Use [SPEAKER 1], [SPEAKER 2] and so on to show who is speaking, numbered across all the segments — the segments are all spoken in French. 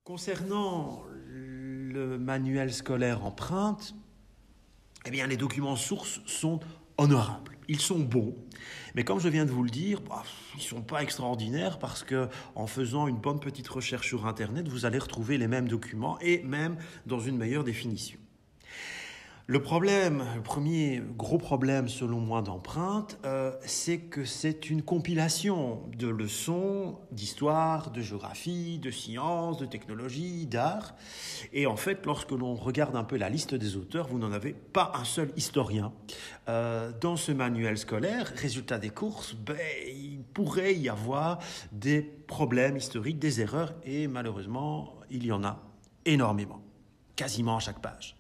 [SPEAKER 1] Concernant le manuel scolaire empreinte, eh bien, les documents sources sont honorables. Ils sont bons, mais comme je viens de vous le dire, ils ne sont pas extraordinaires parce qu'en faisant une bonne petite recherche sur Internet, vous allez retrouver les mêmes documents et même dans une meilleure définition. Le premier gros problème selon moi d'empreinte, c'est que c'est une compilation de leçons d'histoire, de géographie, de sciences, de technologie, d'art. Et en fait, lorsque l'on regarde un peu la liste des auteurs, vous n'en avez pas un seul historien. Dans ce manuel scolaire, résultat des courses, il pourrait y avoir des problèmes historiques, des erreurs, et malheureusement, il y en a énormément, quasiment à chaque page.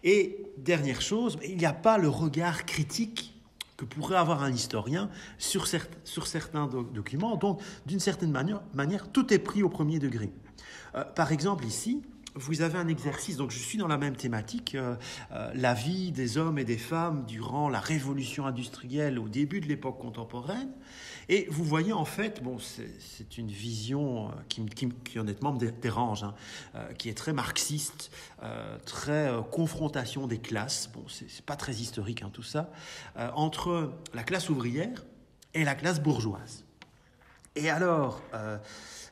[SPEAKER 1] Et dernière chose, il n'y a pas le regard critique que pourrait avoir un historien sur certains documents. Donc, d'une certaine manière, tout est pris au premier degré. Par exemple, ici, vous avez un exercice, donc je suis dans la même thématique, la vie des hommes et des femmes durant la révolution industrielle au début de l'époque contemporaine. Et vous voyez en fait, c'est une vision qui honnêtement me dérange, qui est très marxiste, très confrontation des classes, c'est pas très historique tout ça, entre la classe ouvrière et la classe bourgeoise. Et alors,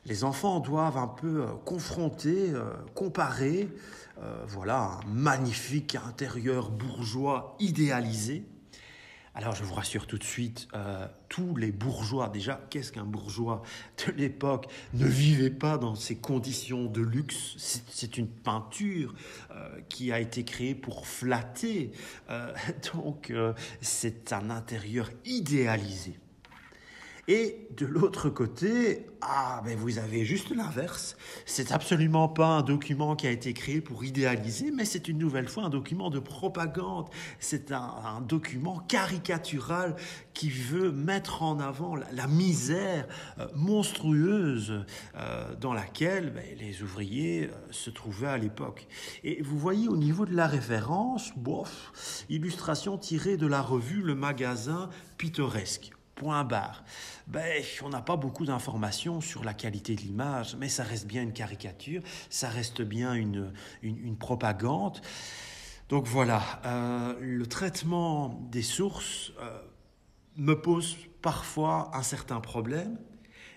[SPEAKER 1] les enfants doivent un peu confronter, comparer, un magnifique intérieur bourgeois idéalisé. Alors, je vous rassure tout de suite, tous les bourgeois, déjà, qu'est-ce qu'un bourgeois de l'époque, ne vivait pas dans ces conditions de luxe. C'est une peinture qui a été créée pour flatter. C'est un intérieur idéalisé. Et de l'autre côté, vous avez juste l'inverse. C'est absolument pas un document qui a été créé pour idéaliser, mais c'est une nouvelle fois un document de propagande. C'est un document caricatural qui veut mettre en avant la misère monstrueuse dans laquelle les ouvriers se trouvaient à l'époque. Et vous voyez au niveau de la référence, illustration tirée de la revue Le Magasin Pittoresque. Point barre. On n'a pas beaucoup d'informations sur la qualité de l'image, mais ça reste bien une caricature, ça reste bien une propagande. Donc voilà, le traitement des sources me pose parfois un certain problème,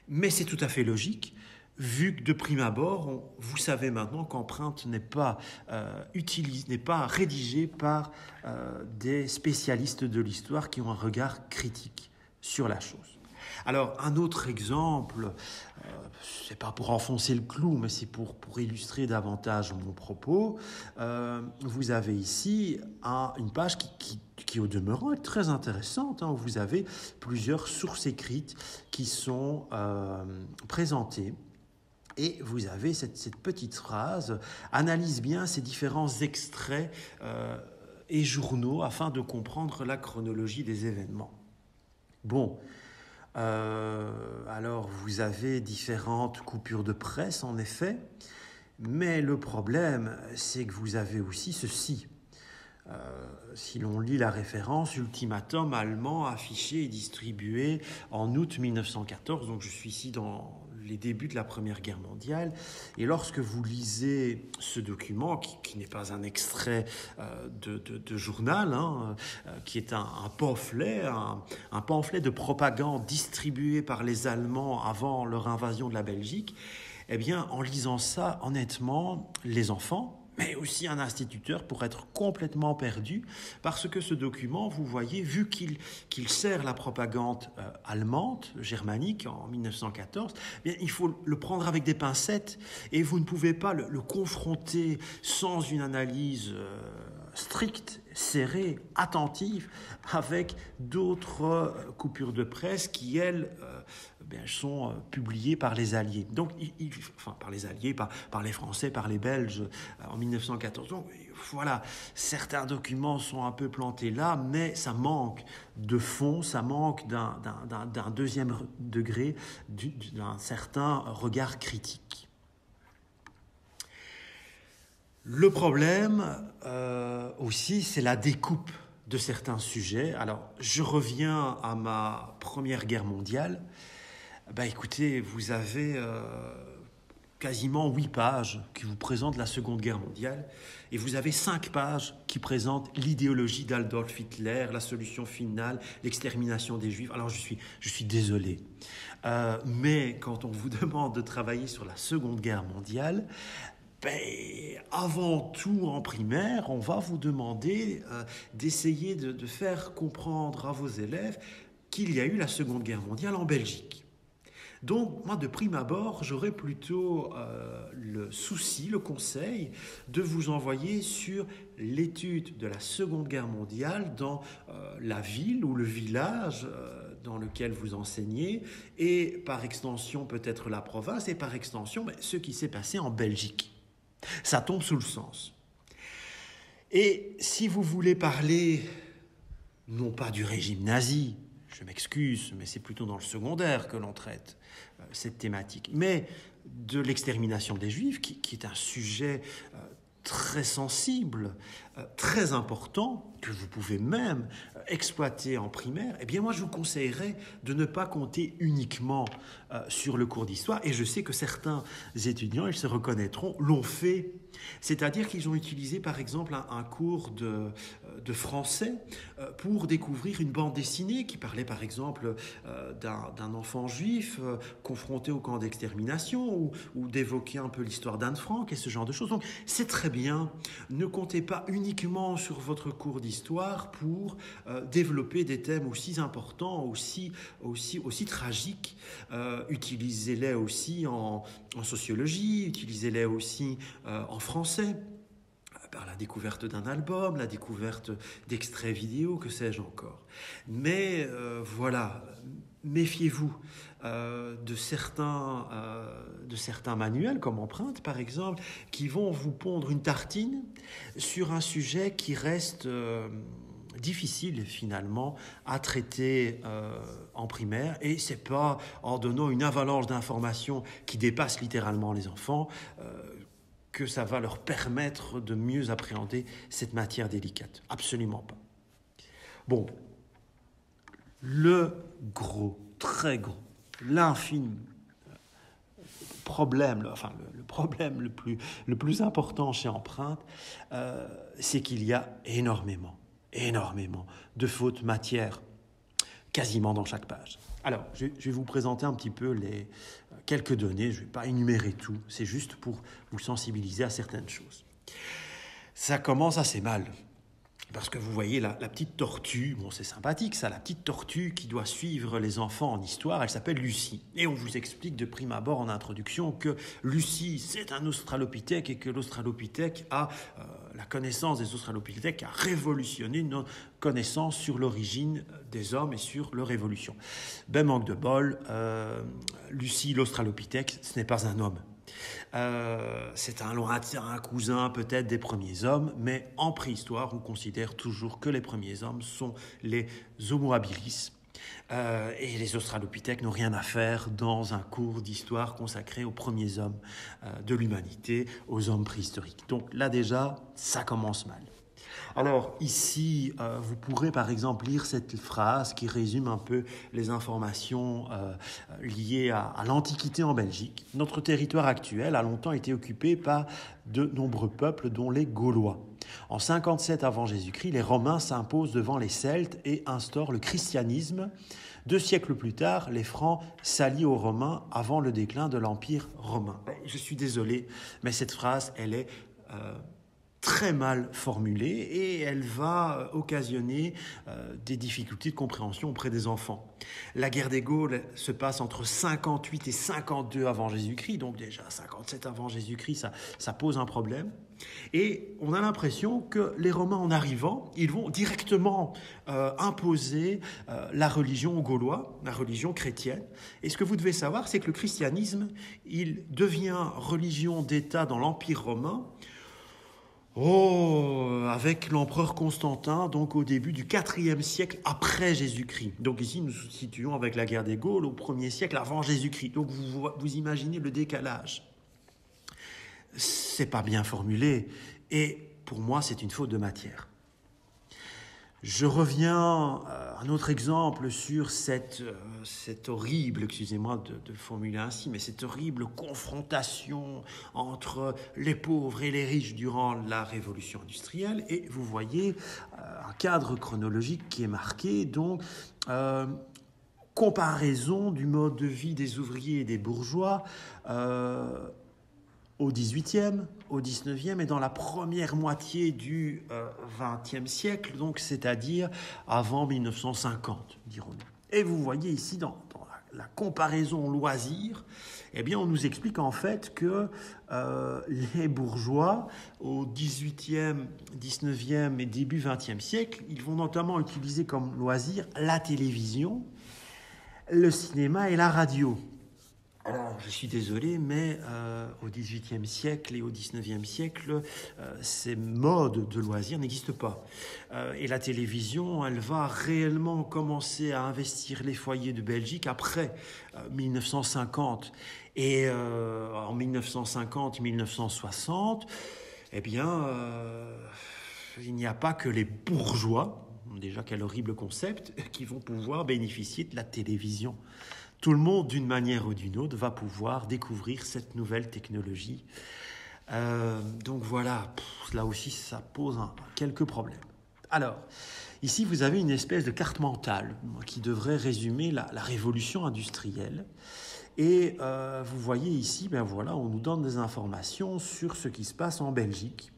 [SPEAKER 1] mais c'est tout à fait logique, vu que de prime abord, vous savez maintenant qu'Empreinte n'est pas rédigée par des spécialistes de l'histoire qui ont un regard critique sur la chose. Alors, un autre exemple, c'est pas pour enfoncer le clou, mais c'est pour illustrer davantage mon propos. Vous avez ici une page qui au demeurant est très intéressante, où vous avez plusieurs sources écrites qui sont présentées. Et vous avez cette petite phrase, analyse bien ces différents extraits et journaux afin de comprendre la chronologie des événements. Alors vous avez différentes coupures de presse en effet, mais le problème c'est que vous avez aussi ceci. Si l'on lit la référence, ultimatum allemand affiché et distribué en août 1914, donc je suis ici dans les débuts de la Première Guerre mondiale, et lorsque vous lisez ce document, qui n'est pas un extrait de journal, qui est un pamphlet, un pamphlet de propagande distribué par les Allemands avant leur invasion de la Belgique, eh bien, en lisant ça, honnêtement, les enfants, mais aussi un instituteur pour être complètement perdu, parce que ce document, vous voyez, vu qu'il sert la propagande allemande, germanique, en 1914, il faut le prendre avec des pincettes, et vous ne pouvez pas le confronter sans une analyse stricte, serrée, attentive, avec d'autres coupures de presse qui, elles, sont publiées par les Alliés. Donc, par les Alliés, par les Français, par les Belges en 1914. Donc, voilà, certains documents sont un peu plantés là, mais ça manque de fond, ça manque d'un deuxième degré, d'un certain regard critique. Le problème aussi, c'est la découpe de certains sujets. Alors, je reviens à ma Première Guerre mondiale. Écoutez, vous avez quasiment 8 pages qui vous présentent la Seconde Guerre mondiale, et vous avez 5 pages qui présentent l'idéologie d'Adolf Hitler, la solution finale, l'extermination des Juifs. Alors je suis désolé, mais quand on vous demande de travailler sur la Seconde Guerre mondiale, avant tout en primaire, on va vous demander d'essayer de faire comprendre à vos élèves qu'il y a eu la Seconde Guerre mondiale en Belgique. Donc, moi, de prime abord, j'aurais plutôt le souci, le conseil de vous envoyer sur l'étude de la Seconde Guerre mondiale dans la ville ou le village dans lequel vous enseignez, et par extension peut-être la province, et par extension ce qui s'est passé en Belgique. Ça tombe sous le sens. Et si vous voulez parler, non pas du régime nazi, je m'excuse, mais c'est plutôt dans le secondaire que l'on traite cette thématique, mais de l'extermination des Juifs, qui est un sujet très sensible, très important, que vous pouvez même exploiter en primaire, eh bien moi je vous conseillerais de ne pas compter uniquement sur le cours d'histoire, et je sais que certains étudiants, ils se reconnaîtront, l'ont fait, c'est-à-dire qu'ils ont utilisé par exemple un cours de français pour découvrir une bande dessinée qui parlait par exemple d'un enfant juif confronté au camp d'extermination, ou d'évoquer un peu l'histoire d'Anne Frank et ce genre de choses. Donc c'est très bien, ne comptez pas uniquement sur votre cours d'histoire pour développer des thèmes aussi importants, aussi tragiques. Utilisez-les aussi en sociologie, utilisez-les aussi en français, par la découverte d'un album, la découverte d'extraits vidéo, que sais-je encore. Mais voilà, méfiez-vous de certains manuels, comme Empreinte par exemple, qui vont vous pondre une tartine sur un sujet qui reste difficile finalement à traiter en primaire, et c'est pas en donnant une avalanche d'informations qui dépasse littéralement les enfants que ça va leur permettre de mieux appréhender cette matière délicate. Absolument pas. Bon, le gros, très gros, l'infime problème, le problème le plus important chez Empreinte, c'est qu'il y a énormément de fautes matières, quasiment dans chaque page. Alors, je vais vous présenter un petit peu quelques données, je ne vais pas énumérer tout, c'est juste pour vous sensibiliser à certaines choses. Ça commence assez mal, parce que vous voyez la petite tortue, bon c'est sympathique ça, la petite tortue qui doit suivre les enfants en histoire, elle s'appelle Lucie. Et on vous explique de prime abord en introduction que Lucie c'est un australopithèque, et que l'australopithèque la connaissance des australopithèques a révolutionné nos connaissances sur l'origine des hommes et sur leur évolution. Ben manque de bol, Lucie l'australopithèque, ce n'est pas un homme. C'est un cousin peut-être des premiers hommes, mais en préhistoire, on considère toujours que les premiers hommes sont les Homo habilis. Et les australopithèques n'ont rien à faire dans un cours d'histoire consacré aux premiers hommes de l'humanité, aux hommes préhistoriques. Donc là déjà, ça commence mal. Alors ici, vous pourrez par exemple lire cette phrase qui résume un peu les informations liées à l'Antiquité en Belgique. Notre territoire actuel a longtemps été occupé par de nombreux peuples, dont les Gaulois. En 57 avant Jésus-Christ, les Romains s'imposent devant les Celtes et instaurent le christianisme. 2 siècles plus tard, les Francs s'allient aux Romains avant le déclin de l'Empire romain. Je suis désolé, mais cette phrase, elle est très mal formulée, et elle va occasionner des difficultés de compréhension auprès des enfants. La guerre des Gaules se passe entre 58 et 52 avant Jésus-Christ, donc déjà 57 avant Jésus-Christ, ça pose un problème. Et on a l'impression que les Romains, en arrivant, ils vont directement imposer la religion aux Gaulois, la religion chrétienne. Et ce que vous devez savoir, c'est que le christianisme, il devient religion d'État dans l'Empire romain avec l'empereur Constantin, donc au début du IVe siècle après Jésus-Christ. Donc ici, nous nous situons avec la guerre des Gaules au 1er siècle avant Jésus-Christ. Donc vous imaginez le décalage. C'est pas bien formulé, et pour moi, c'est une faute de matière. Je reviens un autre exemple sur cette horrible, excusez-moi de le formuler ainsi, mais cette horrible confrontation entre les pauvres et les riches durant la révolution industrielle. Et vous voyez un cadre chronologique qui est marqué, donc comparaison du mode de vie des ouvriers et des bourgeois au XVIIIe, au XIXe et dans la première moitié du XXe siècle, donc c'est-à-dire avant 1950, dirons-nous. Et vous voyez ici dans la comparaison loisir, eh bien on nous explique en fait que les bourgeois au XVIIIe, XIXe et début XXe siècle, ils vont notamment utiliser comme loisir la télévision, le cinéma et la radio. Alors, je suis désolé, mais au XVIIIe siècle et au XIXe siècle, ces modes de loisirs n'existent pas. Et la télévision, elle va réellement commencer à investir les foyers de Belgique après 1950. Et en 1950-1960, eh bien, il n'y a pas que les bourgeois, déjà quel horrible concept, qui vont pouvoir bénéficier de la télévision. Tout le monde, d'une manière ou d'une autre, va pouvoir découvrir cette nouvelle technologie. Donc voilà, là aussi, ça pose quelques problèmes. Alors, ici, vous avez une espèce de carte mentale qui devrait résumer la révolution industrielle. Et vous voyez ici, ben voilà, on nous donne des informations sur ce qui se passe en Belgique.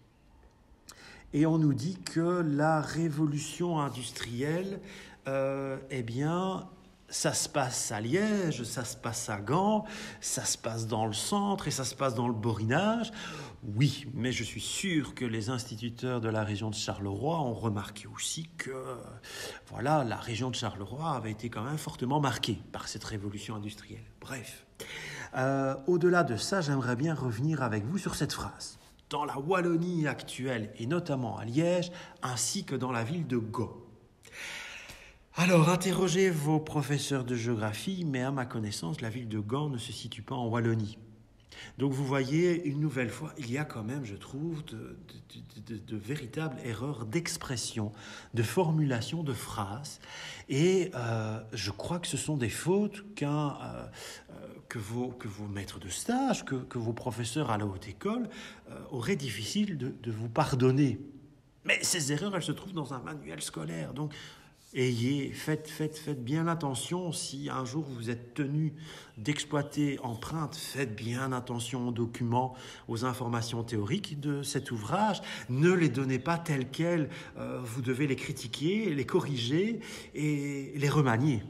[SPEAKER 1] Et on nous dit que la révolution industrielle, eh bien, ça se passe à Liège, ça se passe à Gand, ça se passe dans le centre et ça se passe dans le Borinage. Oui, mais je suis sûr que les instituteurs de la région de Charleroi ont remarqué aussi que voilà, la région de Charleroi avait été quand même fortement marquée par cette révolution industrielle. Bref, au-delà de ça, j'aimerais bien revenir avec vous sur cette phrase. Dans la Wallonie actuelle et notamment à Liège, ainsi que dans la ville de Gand. Alors, interrogez vos professeurs de géographie, mais à ma connaissance, la ville de Gand ne se situe pas en Wallonie. Donc vous voyez, une nouvelle fois, il y a quand même, je trouve, de véritables erreurs d'expression, de formulation de phrases. Et je crois que ce sont des fautes que vos maîtres de stage, que vos professeurs à la haute école auraient difficile de vous pardonner. Mais ces erreurs, elles se trouvent dans un manuel scolaire. Donc, faites bien attention si un jour vous êtes tenu d'exploiter empreintes, faites bien attention aux documents, aux informations théoriques de cet ouvrage. Ne les donnez pas telles quelles, vous devez les critiquer, les corriger et les remanier.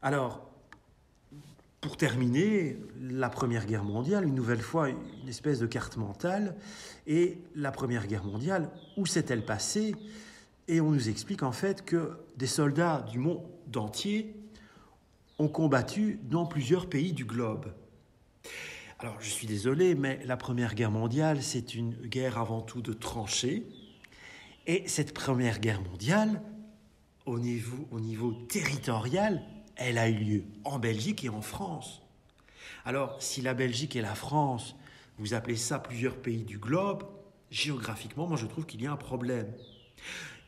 [SPEAKER 1] Alors, pour terminer, la Première Guerre mondiale, une nouvelle fois une espèce de carte mentale, et la Première Guerre mondiale, où s'est-elle passée ? Et on nous explique en fait que des soldats du monde entier ont combattu dans plusieurs pays du globe. Alors je suis désolé, mais la Première Guerre mondiale, c'est une guerre avant tout de tranchées. Et cette Première Guerre mondiale, au niveau territorial, elle a eu lieu en Belgique et en France. Alors si la Belgique et la France, vous appelez ça plusieurs pays du globe, géographiquement, moi je trouve qu'il y a un problème.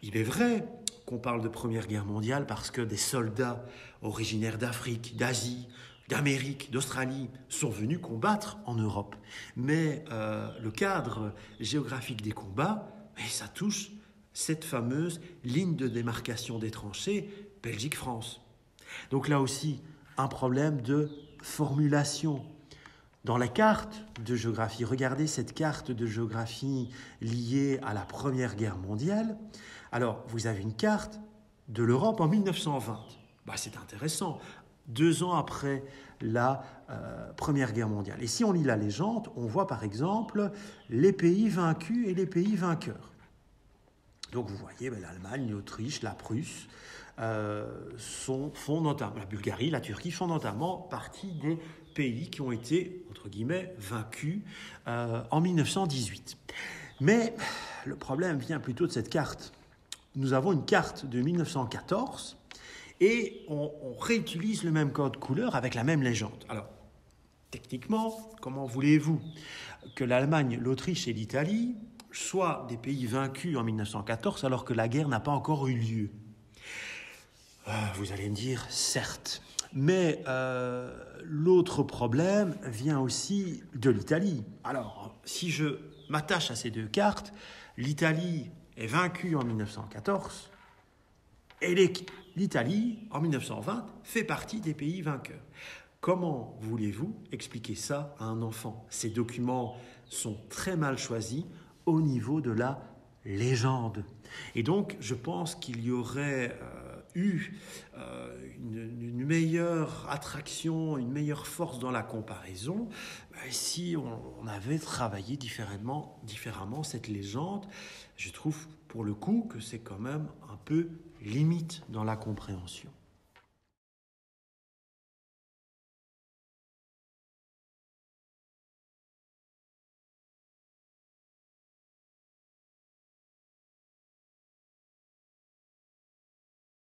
[SPEAKER 1] Il est vrai qu'on parle de Première Guerre mondiale parce que des soldats originaires d'Afrique, d'Asie, d'Amérique, d'Australie sont venus combattre en Europe. Mais le cadre géographique des combats, ça touche cette fameuse ligne de démarcation des tranchées Belgique-France. Donc là aussi, un problème de formulation. Dans la carte de géographie, regardez cette carte de géographie liée à la Première Guerre mondiale. Alors, vous avez une carte de l'Europe en 1920. C'est intéressant, 2 ans après la Première Guerre mondiale. Et si on lit la légende, on voit par exemple les pays vaincus et les pays vainqueurs. Donc vous voyez, l'Allemagne, l'Autriche, la Prusse, font notamment, la Bulgarie, la Turquie font notamment partie des pays qui ont été, entre guillemets, vaincus en 1918. Mais le problème vient plutôt de cette carte. Nous avons une carte de 1914 et on réutilise le même code couleur avec la même légende. Alors, techniquement, comment voulez-vous que l'Allemagne, l'Autriche et l'Italie soit des pays vaincus en 1914 alors que la guerre n'a pas encore eu lieu. Vous allez me dire, certes. Mais l'autre problème vient aussi de l'Italie. Alors, si je m'attache à ces deux cartes, l'Italie est vaincue en 1914 et l'Italie, en 1920, fait partie des pays vainqueurs. Comment voulez-vous expliquer ça à un enfant? Ces documents sont très mal choisis au niveau de la légende. Et donc, je pense qu'il y aurait eu une meilleure attraction, une meilleure force dans la comparaison si on avait travaillé différemment cette légende. Je trouve pour le coup que c'est quand même un peu limite dans la compréhension.